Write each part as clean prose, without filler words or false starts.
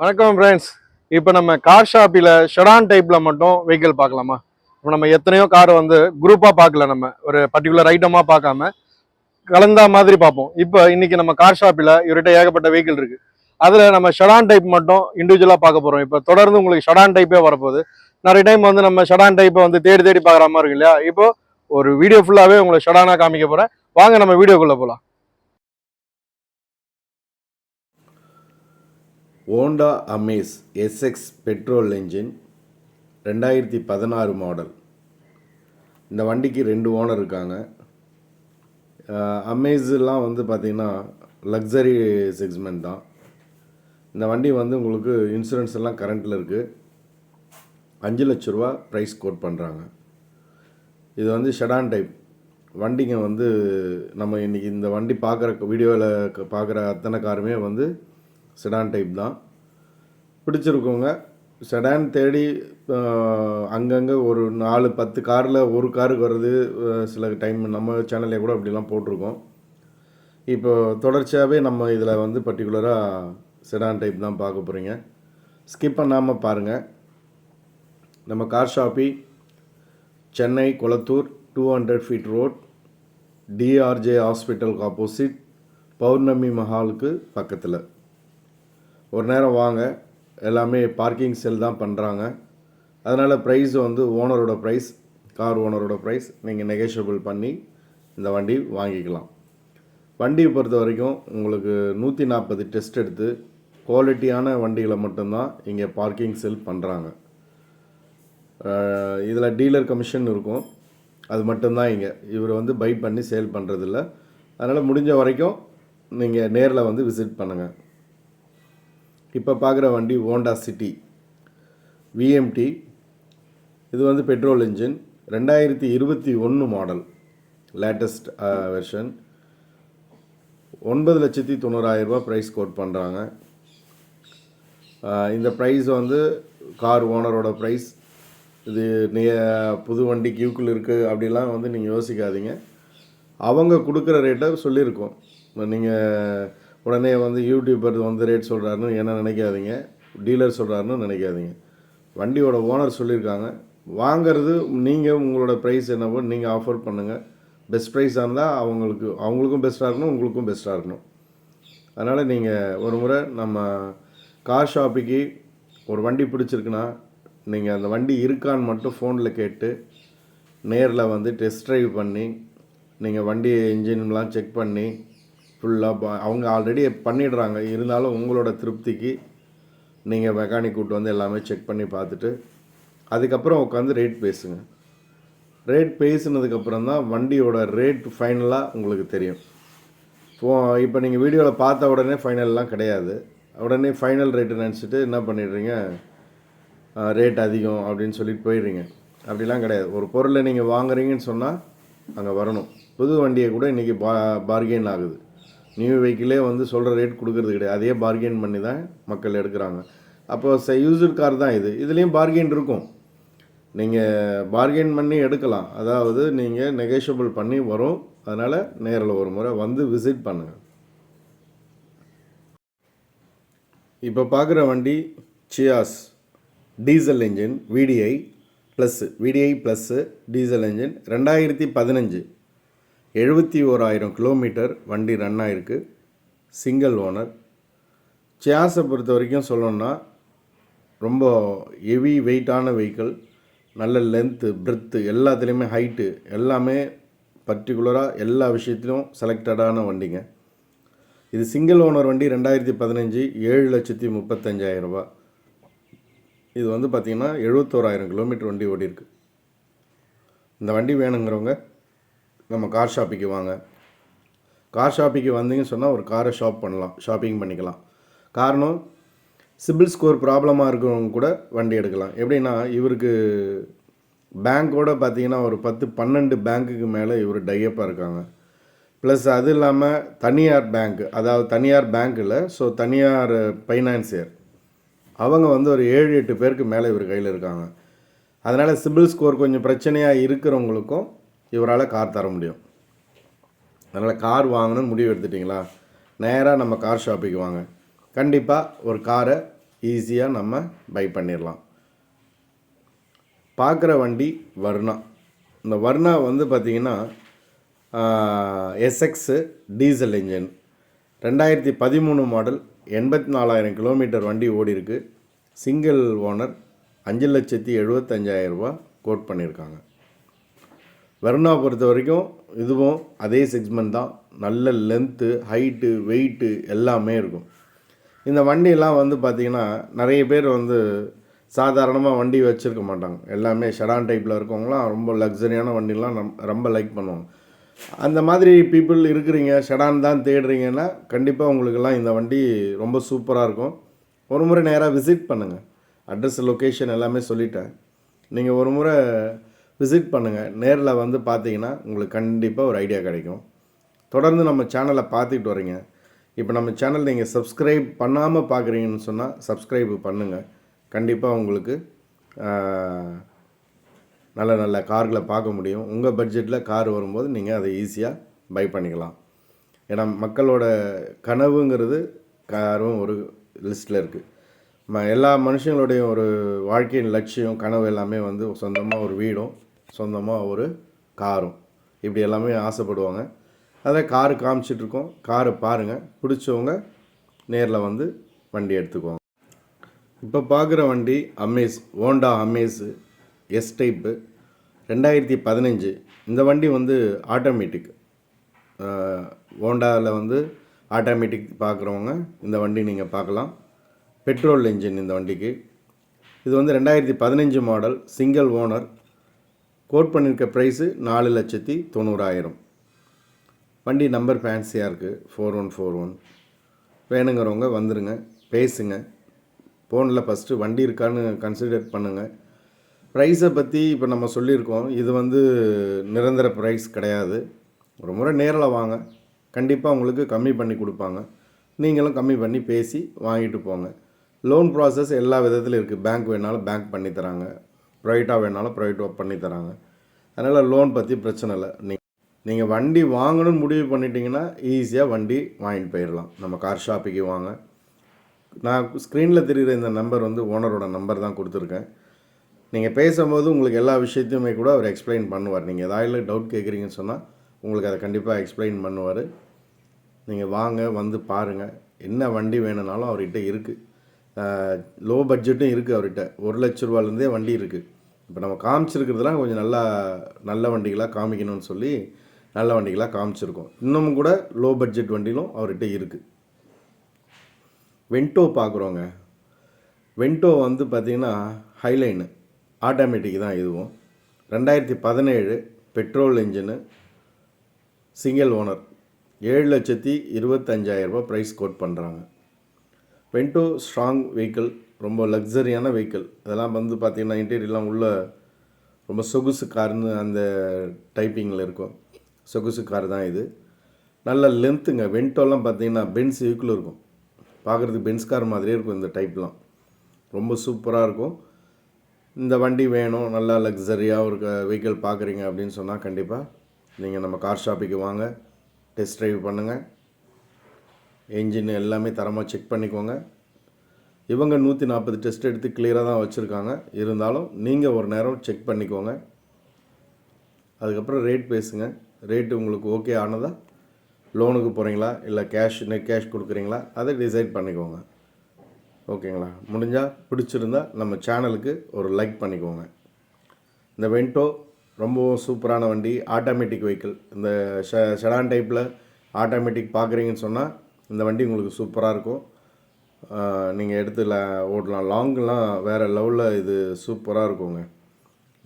வணக்கம் ஃப்ரெண்ட்ஸ். இப்போ நம்ம கார் ஷாப்பில் ஷெடான் டைப்பில் மட்டும் வெஹிக்கிள் பார்க்கலாமா? இப்போ நம்ம எத்தனையோ காரை வந்து குரூப்பாக பார்க்கல, நம்ம ஒரு பர்டிகுலர் ஐட்டமாக பார்க்காம கலந்தா மாதிரி பார்ப்போம். இப்போ இன்னைக்கு நம்ம கார் ஷாப்பில் இவர்கிட்ட ஏகப்பட்ட வெஹிக்கிள் இருக்குது. அதில் நம்ம ஷெடான் டைப் மட்டும் இண்டிவிஜுவலாக பார்க்க போகிறோம். இப்போ தொடர்ந்து உங்களுக்கு ஷெடான் டைப்பே வரப்போகுது. நிறைய டைம் வந்து நம்ம ஷெடான் டைப்பை வந்து தேடி தேடி பார்க்குற மாதிரி இருக்கு இல்லையா? இப்போ ஒரு வீடியோ ஃபுல்லாகவே உங்களுக்கு ஷெடானாக காமிக்க போகிறேன். வாங்க நம்ம வீடியோக்குள்ளே போகலாம். Honda Amaze SX petrol engine 2016 model. இந்த வண்டிக்கு 2 ஓனர் இருக்காங்க. அமேஸ்லாம் வந்து பார்த்திங்கன்னா லக்ஸரி செக்மெண்ட் தான். இந்த வண்டி வந்து உங்களுக்கு இன்சூரன்ஸ் எல்லாம் கரண்ட்டில் இருக்குது. 5 லட்ச ரூபா ப்ரைஸ் கோட் பண்ணுறாங்க. இது வந்து ஷெடான் டைப் வண்டிங்க. வந்து நம்ம இன்றைக்கி இந்த வண்டி பார்க்குற வீடியோவில் பார்க்குற அத்தனை காருமே வந்து செடான் டைப் தான். பிடிச்சிருக்கோங்க. செடான் தேடி அங்கங்கே ஒரு 4-10 காரில் ஒரு காருக்கு வருது. சில டைம் நம்ம சேனல்லே கூட அப்படிலாம் போட்டிருக்கோம். இப்போ தொடர்ச்சியாகவே நம்ம இதில் வந்து பர்டிகுலராக செடான் டைப் தான் பார்க்க போகிறீங்க. ஸ்கிப் பண்ணாமல் பாருங்கள். நம்ம car shoppy Chennai Kolathur 200 feet road, DRJ ஹாஸ்பிட்டலுக்கு ஆப்போசிட், பௌர்ணமி மஹாலுக்கு பக்கத்தில். ஒரு நேரம் வாங்க. எல்லாமே பார்க்கிங் செல் தான் பண்ணுறாங்க. அதனால் ப்ரைஸ் வந்து ஓனரோட ப்ரைஸ், கார் ஓனரோட ப்ரைஸ் நீங்கள் நெகோஷியபிள் பண்ணி இந்த வண்டி வாங்கிக்கலாம். வண்டியை பொறுத்த வரைக்கும் உங்களுக்கு 140 டெஸ்ட் எடுத்து குவாலிட்டியான வண்டிகளை மட்டும்தான் இங்கே பார்க்கிங் செல் பண்ணுறாங்க. இதில் டீலர் கமிஷன் இருக்கும். அது மட்டும்தான் இங்கே இவர் வந்து பை பண்ணி சேல் பண்ணுறதில்ல. அதனால் முடிஞ்ச வரைக்கும் நீங்கள் நேரில் வந்து விசிட் பண்ணுங்கள். இப்போ பார்க்குற வண்டி ஹோண்டா சிட்டி விஎம்டி. இது வந்து petrol engine, 2021 model, latest version. 9,90,000 ரூபா ப்ரைஸ் கோட் பண்ணுறாங்க. இந்த ப்ரைஸ் வந்து கார் ஓனரோட ப்ரைஸ். இது புது வண்டி கியூக்குள் இருக்குது அப்படிலாம் வந்து நீங்கள் யோசிக்காதீங்க. அவங்க கொடுக்குற ரேட்டை சொல்லியிருக்கோம். நீங்கள் உடனே வந்து யூடியூபர் வந்து ரேட் சொல்கிறாருன்னு என்ன நினைக்காதீங்க, டீலர் சொல்கிறாருன்னு நினைக்காதீங்க. வண்டியோட ஓனர் சொல்லியிருக்காங்க. வாங்கிறது நீங்கள் உங்களோட ப்ரைஸ் என்னவோ நீங்கள் ஆஃபர் பண்ணுங்கள். பெஸ்ட் ப்ரைஸாக இருந்தால் அவங்களுக்கும் பெஸ்ட்டாக இருக்கணும், உங்களுக்கும் பெஸ்ட்டாக இருக்கணும். அதனால் நீங்கள் ஒரு முறை நம்ம கார் ஷாப்பிக்கு ஒரு வண்டி பிடிச்சிருக்குன்னா நீங்கள் அந்த வண்டி இருக்கான்னு மட்டும் ஃபோனில் கேட்டு நேரில் வந்து டெஸ்ட் ட்ரைவ் பண்ணி நீங்கள் வண்டி இன்ஜின்லாம் செக் பண்ணி ஃபுல்லாக அவங்க ஆல்ரெடி பண்ணிடுறாங்க. இருந்தாலும் உங்களோட திருப்திக்கு நீங்கள் மெக்கானிக் கூட்டு வந்து எல்லாமே செக் பண்ணி பார்த்துட்டு அதுக்கப்புறம் உட்காந்து ரேட் பேசுங்க. ரேட் பேசுனதுக்கப்புறம் தான் வண்டியோட ரேட் ஃபைனலாக உங்களுக்கு தெரியும். இப்போ நீங்கள் வீடியோவில் பார்த்த உடனே ஃபைனல்லாம் கிடையாது. உடனே ஃபைனல் ரேட்டு நினச்சிட்டு என்ன பண்ணிடுறீங்க, ரேட் அதிகம் அப்படின்னு சொல்லிட்டு போயிடுறீங்க. அப்படிலாம் கிடையாது. ஒரு பொருளை நீங்கள் வாங்குறீங்கன்னு சொன்னால் அங்கே வரணும். புது வண்டியை கூட இன்றைக்கி பார்கெயின் ஆகுது. நியூ வெஹிக்கிளே வந்து சொல்கிற ரேட் கொடுக்கறது கிடையாது. அதையே பார்கெயின் பண்ணி தான் மக்கள் எடுக்கிறாங்க. அப்போது யூஸ்டு கார் தான் இது. இதுலேயும் பார்கெயின் இருக்கும். நீங்கள் பார்கெயின் பண்ணி எடுக்கலாம். அதாவது நீங்கள் நெகோஷியபிள் பண்ணி வரும். அதனால் நேரில் ஒரு முறை வந்து விசிட் பண்ணுங்கள். இப்போ பார்க்குற வண்டி Ciaz diesel engine VDI plus diesel engine 2015, 71,000 kilometre வண்டி ரன் ஆகிருக்கு. Single owner. சியாஸை பொறுத்த வரைக்கும் சொல்லணுன்னா ரொம்ப ஹெவி வெயிட்டான வெஹிக்கிள். நல்ல லென்த்து, பிரெத்து, எல்லாத்துலேயுமே ஹைட்டு, எல்லாமே பர்டிகுலராக எல்லா விஷயத்திலும் செலக்டடான வண்டிங்க. இது சிங்கிள் ஓனர் வண்டி. 2015, 7,35,000 ரூபா. இது வந்து பார்த்திங்கன்னா 71,000 கிலோமீட்டர் வண்டி ஓடி இருக்குது. இந்த வண்டி வேணுங்கிறவங்க நம்ம கார் ஷாப்பிக்கு வாங்க. கார் ஷாப்பிக்கு வந்தீங்கன்னு சொன்னால் ஒரு காரை ஷாப்பிங் பண்ணிக்கலாம். காரணம், சிபில் ஸ்கோர் ப்ராப்ளமாக இருக்கிறவங்க கூட வண்டி எடுக்கலாம். எப்படின்னா இவருக்கு பேங்க்கோடு பார்த்திங்கன்னா ஒரு 10-12 பேங்க்குக்கு மேலே இவர் டையப்பாக இருக்காங்க. ப்ளஸ் அது இல்லாமல் தனியார் பேங்க், அதாவது தனியார் பேங்க் இல்லை, ஸோ தனியார் ஃபைனான்சியர், அவங்க வந்து ஒரு 7-8 பேருக்கு மேலே இவர் கையில் இருக்காங்க. அதனால் சிபில் ஸ்கோர் கொஞ்சம் பிரச்சனையாக இருக்கிறவங்களுக்கும் இவரால் கார் தர முடியும். அதனால் கார் வாங்கணும்னு முடிவு எடுத்துட்டிங்களா, நேராக நம்ம கார் ஷாப்பிக்கு வாங்க. கண்டிப்பாக ஒரு காரை ஈஸியாக நம்ம பை பண்ணிடலாம். பார்க்குற வண்டி வர்ணா. இந்த வர்ணா வந்து பார்த்திங்கன்னா SX diesel engine 2013 model 84,000 kilometre வண்டி ஓடி இருக்கு. சிங்கிள் ஓனர் 5,75,000 ரூபா கோட் பண்ணியிருக்காங்க. வெர்னா பொறுத்த வரைக்கும் இதுவும் அதே செக்மெண்ட் தான். நல்ல லென்த்து, ஹைட்டு, வெயிட்டு எல்லாமே இருக்கும். இந்த வண்டியெல்லாம் வந்து பார்த்திங்கன்னா நிறைய பேர் வந்து சாதாரணமாக வண்டி வச்சுருக்க மாட்டாங்க. எல்லாமே ஷெடான் டைப்பில் இருக்கவங்களாம் ரொம்ப லக்ஸரியான வண்டிலாம் ரொம்ப லைக் பண்ணுவாங்க. அந்த மாதிரி பீப்புள் இருக்கிறீங்க, ஷெடான் தான் தேடுறீங்கன்னா கண்டிப்பாக உங்களுக்கெல்லாம் இந்த வண்டி ரொம்ப சூப்பராக இருக்கும். ஒரு முறை நேராக விசிட் பண்ணுங்கள். அட்ரஸ், லொக்கேஷன் எல்லாமே சொல்லிட்டேன். நீங்கள் ஒரு முறை விசிட் பண்ணுங்கள். நேரில் வந்து பார்த்தீங்கன்னா உங்களுக்கு கண்டிப்பாக ஒரு ஐடியா கிடைக்கும். தொடர்ந்து நம்ம சேனலை பார்த்துக்கிட்டு வரீங்க. இப்போ நம்ம சேனல் நீங்கள் சப்ஸ்கிரைப் பண்ணாமல் பார்க்குறீங்கன்னு சொன்னால் சப்ஸ்கிரைப் பண்ணுங்கள். கண்டிப்பாக உங்களுக்கு நல்ல நல்ல கார்களை பார்க்க முடியும். உங்கள் பட்ஜெட்டில் கார் வரும்போது நீங்கள் அதை ஈஸியாக பை பண்ணிக்கலாம். ஏன்னா மக்களோட கனவுங்கிறது காரும் ஒரு லிஸ்ட்டில் இருக்குது. எல்லா மனுஷங்களுடைய ஒரு வாழ்க்கையின் லட்சியம், கனவு எல்லாமே வந்து சொந்தமாக ஒரு வீடும், சொந்தமாக ஒரு காரும், இப்படி எல்லாமே ஆசைப்படுவாங்க. அதை காரு காமிச்சிட்ருக்கோம். காரை பாருங்கள், பிடிச்சவங்க நேரில் வந்து வண்டி எடுத்துக்குவாங்க. இப்போ பார்க்குற வண்டி Amaze, Honda Amaze S type 2015. இந்த வண்டி வந்து ஆட்டோமேட்டிக். ஹோண்டாவில் வந்து ஆட்டோமேட்டிக் பார்க்குறவங்க இந்த வண்டி நீங்கள் பார்க்கலாம். பெட்ரோல் இன்ஜின் இந்த வண்டிக்கு. இது வந்து 2015 மாடல், சிங்கிள் ஓனர். கோட் பண்ணியிருக்க ப்ரைஸு 4,90,000. வண்டி நம்பர் ஃபேன்சியாக இருக்குது, 4141. வேணுங்கிறவங்க வந்துடுங்க, பேசுங்க. ஃபோனில் ஃபஸ்ட்டு வண்டி இருக்கான்னு கன்சிடர் பண்ணுங்கள். ப்ரைஸை பற்றி இப்போ நம்ம சொல்லியிருக்கோம். இது வந்து நிரந்தர ப்ரைஸ் கிடையாது. ஒரு முறை நேரில் வாங்க, கண்டிப்பாக உங்களுக்கு கம்மி பண்ணி கொடுப்பாங்க. நீங்களும் கம்மி பண்ணி பேசி வாங்கிட்டு போங்க. லோன் ப்ராசஸ் எல்லா விதத்துலையும் இருக்குது. பேங்க் வேணாலும் பேங்க் பண்ணித்தராங்க, ப்ரைவேட்டாக வேணாலும் ப்ரைவேட்டாக பண்ணித்தராங்க. அதனால் லோன் பற்றி பிரச்சனை இல்லை. நீங்கள் வண்டி வாங்கணும்னு முடிவு பண்ணிட்டீங்கன்னா ஈஸியாக வண்டி வாங்கிட்டு போயிடலாம். நம்ம கார் ஷாப்புக்கு வாங்க. நான் ஸ்க்ரீனில் தெரிகிற இந்த நம்பர் வந்து ஓனரோட நம்பர் தான் கொடுத்துருக்கேன். நீங்கள் பேசும்போது உங்களுக்கு எல்லா விஷயத்தையுமே கூட அவர் எக்ஸ்பிளைன் பண்ணுவார். நீங்கள் ஏதாவது டவுட் கேட்குறீங்கன்னு சொன்னால் உங்களுக்கு அதை கண்டிப்பாக எக்ஸ்பிளைன் பண்ணுவார். நீங்கள் வாங்க, வந்து பாருங்கள். என்ன வண்டி வேணும்னாலும் அவர்கிட்ட இருக்குது. லோ பட்ஜெட்டும் இருக்குது அவர்கிட்ட. 1,00,000 ரூபாலேருந்தே வண்டி இருக்குது. இப்போ நம்ம காமிச்சிருக்கிறதுலாம் கொஞ்சம் நல்ல வண்டிகளாக காமிக்கணும்னு சொல்லி நல்ல வண்டிகளாக காமிச்சிருக்கோம். இன்னமும் கூட லோ பட்ஜெட் வண்டிலும் அவர்கிட்ட இருக்குது. வென்டோ பார்க்குறோங்க. வென்டோ வந்து பார்த்திங்கன்னா ஹைலைனு ஆட்டோமேட்டிக் தான். இதுவும் 2017 பெட்ரோல் இன்ஜினு, சிங்கிள் ஓனர். 7,25,000 ரூபா ப்ரைஸ் கோட் பண்ணுறாங்க. வென்டோ ஸ்ட்ராங் வெஹிக்கிள், ரொம்ப லக்ஸரியான வெஹிக்கிள். அதெல்லாம் வந்து பார்த்திங்கன்னா இன்டீரியர்லாம் உள்ள ரொம்ப சொகுசு கார்னு அந்த டைப்பிங்கில் இருக்கும். சொகுசு கார் தான் இது. நல்ல லென்த்துங்க. வென்டோலாம் பார்த்திங்கன்னா பென்ஸ் வெஹிக்கிள் இருக்கும். பார்க்குறதுக்கு பென்ஸ் கார் மாதிரியே இருக்கும். இந்த டைப்லாம் ரொம்ப சூப்பராக இருக்கும். இந்த வண்டி வேணும், நல்லா லக்ஸரியாக ஒரு வெஹிக்கிள் பார்க்குறீங்க அப்படின்னு சொன்னால் கண்டிப்பாக நீங்கள் நம்ம கார் ஷாப்புக்கு வாங்க, டெஸ்ட் ட்ரைவ் பண்ணுங்கள். என்ஜின் எல்லாமே தரமாக செக் பண்ணிக்கோங்க. இவங்க 140 டெஸ்ட் எடுத்து கிளியராக தான் வச்சுருக்காங்க. இருந்தாலும் நீங்கள் ஒரு நேரம் செக் பண்ணிக்கோங்க. அதுக்கப்புறம் ரேட் பேசுங்க. ரேட்டு உங்களுக்கு ஓகே ஆனதா, லோனுக்கு போகிறீங்களா இல்லை நெட் கேஷ் கொடுக்குறீங்களா, அதை டிசைட் பண்ணிக்கோங்க. ஓகேங்களா? முடிஞ்சால் பிடிச்சிருந்தா நம்ம சேனலுக்கு ஒரு லைக் பண்ணிக்கோங்க. இந்த வென்டோ ரொம்பவும் சூப்பரான வண்டி, ஆட்டோமேட்டிக் வெஹிக்கிள். இந்த ஷெடான் டைப்பில் ஆட்டோமேட்டிக் பார்க்குறீங்கன்னு சொன்னால் இந்த வண்டி உங்களுக்கு சூப்பராக இருக்கும். நீங்கள் எடுத்து ஓட்டலாம். லாங்கெலாம் வேறு லெவலில் இது சூப்பராக இருக்குங்க.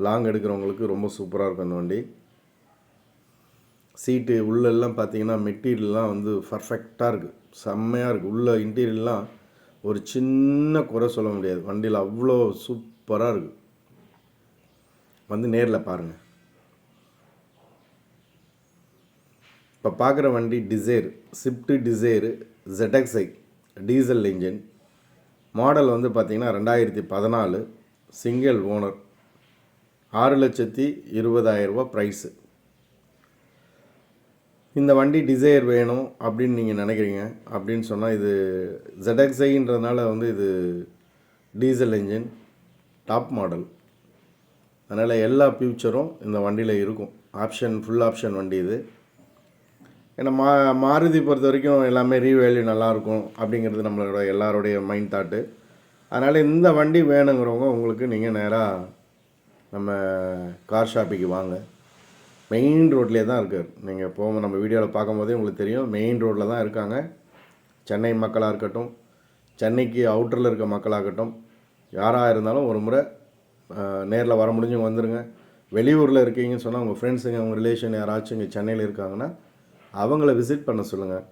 லாங் எடுக்கிறவங்களுக்கு ரொம்ப சூப்பராக இருக்கும் இந்த வண்டி. சீட்டு உள்ளெல்லாம் பார்த்தீங்கன்னா மெட்டீரியல்லாம் வந்து பர்ஃபெக்டாக இருக்குது, செம்மையாக இருக்குது. உள்ள இன்டீரியர்லாம் ஒரு சின்ன குறை சொல்ல முடியாது. வண்டியில் அவ்வளோ சூப்பராக இருக்குது. வந்து நேரில் பாருங்கள். இப்போ பார்க்குற வண்டி Dzire, Swift Dzire ZXi diesel engine. Model வந்து பார்த்திங்கன்னா 2014, சிங்கிள் ஓனர். 6,20,000 ரூபா ப்ரைஸு. இந்த வண்டி டிசைர் வேணும் அப்படின்னு நீங்கள் நினைக்கிறீங்க அப்படின்னு சொன்னால், இது ZXiன்றதுனால வந்து இது டீசல் என்ஜின், டாப் மாடல். அதனால் எல்லா ஃபியூச்சரும் இந்த வண்டியில் இருக்கும். ஃபுல் ஆப்ஷன் வண்டி இது. ஏன்னா மாருதி பொறுத்த வரைக்கும் எல்லாமே ரீவேல்யூ நல்லாயிருக்கும் அப்படிங்கிறது நம்மளோட எல்லாருடைய மைண்ட் தாட்டு. அதனால் இந்த வண்டி வேணுங்கிறவங்க உங்களுக்கு நீங்கள் நேராக நம்ம கார் ஷாப்பிக்கு வாங்க. மெயின் ரோட்லேயே தான் இருக்கார். நீங்கள் நம்ம வீடியோவில் பார்க்கும்போதே உங்களுக்கு தெரியும், மெயின் ரோட்டில் தான் இருக்காங்க. சென்னை மக்களாக இருக்கட்டும், சென்னைக்கு அவுட்டரில் இருக்க மக்களாகட்டும், யாராக இருந்தாலும் ஒரு முறை நேரில் வர முடிஞ்சவங்க வந்துடுங்க. வெளியூரில் இருக்கீங்கன்னு சொன்னால் உங்கள் ஃப்ரெண்ட்ஸுங்க, உங்கள் ரிலேஷன் யாராச்சும் இங்கே சென்னையில் இருக்காங்கன்னா அவங்கள விசிட் பண்ண சொல்லுங்கள்.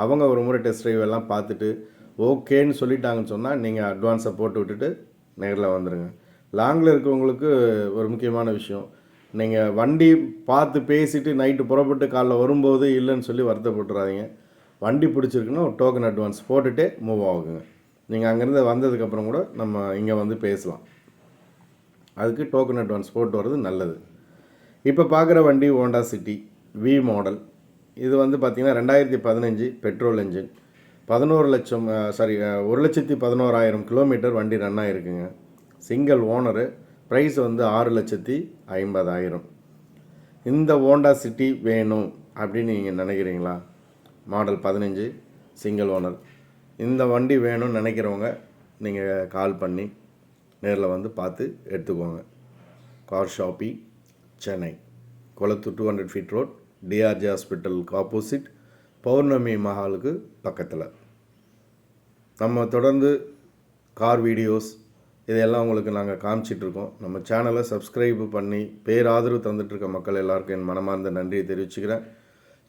அவங்க ஒரு முறை டெஸ்ட் ட்ரைவ் எல்லாம் பார்த்துட்டு ஓகேன்னு சொல்லிட்டாங்கன்னு சொன்னால் நீங்கள் அட்வான்ஸை போட்டு விட்டுட்டு நேரில் வந்துடுங்க. லாங்கில் இருக்கவங்களுக்கு ஒரு முக்கியமான விஷயம், நீங்கள் வண்டி பார்த்து பேசிவிட்டு நைட்டு புறப்பட்டு காலைல வரும்போது இல்லைன்னு சொல்லி வருத்தப்பட்டுறாதீங்க. வண்டி பிடிச்சிருக்குன்னா ஒரு டோக்கன் அட்வான்ஸ் போட்டுகிட்டே மூவ் ஆகுங்க. நீங்கள் அங்கேருந்து வந்ததுக்கப்புறம் கூட நம்ம இங்கே வந்து பேசலாம். அதுக்கு டோக்கன் அட்வான்ஸ் போட்டு வர்றது நல்லது. இப்போ பார்க்குற வண்டி ஹோண்டா சிட்டி வி மாடல். இது வந்து பார்த்திங்கன்னா 2015 பெட்ரோல் என்ஜின், 1,11,000 கிலோமீட்டர் வண்டி ரன் ஆகிருக்குங்க. Single owner. ப்ரைஸ் வந்து 6,50,000. இந்த ஹோண்டா சிட்டி வேணும் அப்படின்னு நீங்கள் நினைக்கிறீங்களா? மாடல் 15 சிங்கிள் ஓனர் இந்த வண்டி வேணும்னு நினைக்கிறவங்க நீங்கள் கால் பண்ணி நேரில் வந்து பார்த்து எடுத்துக்கோங்க. Car shoppy, Chennai, Kolathur 200 feet road, DRG ஹாஸ்பிட்டலுக்கு ஆப்போசிட், பௌர்ணமி மஹாலுக்கு பக்கத்தில். நம்ம தொடர்ந்து கார் வீடியோஸ் இதையெல்லாம் உங்களுக்கு நாங்கள் காமிச்சிட்ருக்கோம். நம்ம சேனலை சப்ஸ்கிரைப் பண்ணி பேராதரவு தந்துட்டுருக்க மக்கள் எல்லாருக்கும் என் மனமார்ந்த நன்றியை தெரிவிச்சுக்கிறேன்.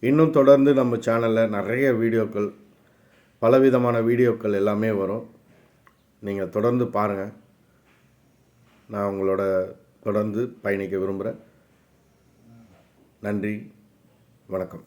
இன்னும் தொடர்ந்து நம்ம சேனலில் நிறைய வீடியோக்கள், பலவிதமான வீடியோக்கள் எல்லாமே வரும். நீங்கள் தொடர்ந்து பாருங்கள். நான் உங்களோட தொடர்ந்து பயணிக்க விரும்புகிறேன். நன்றி, வணக்கம்.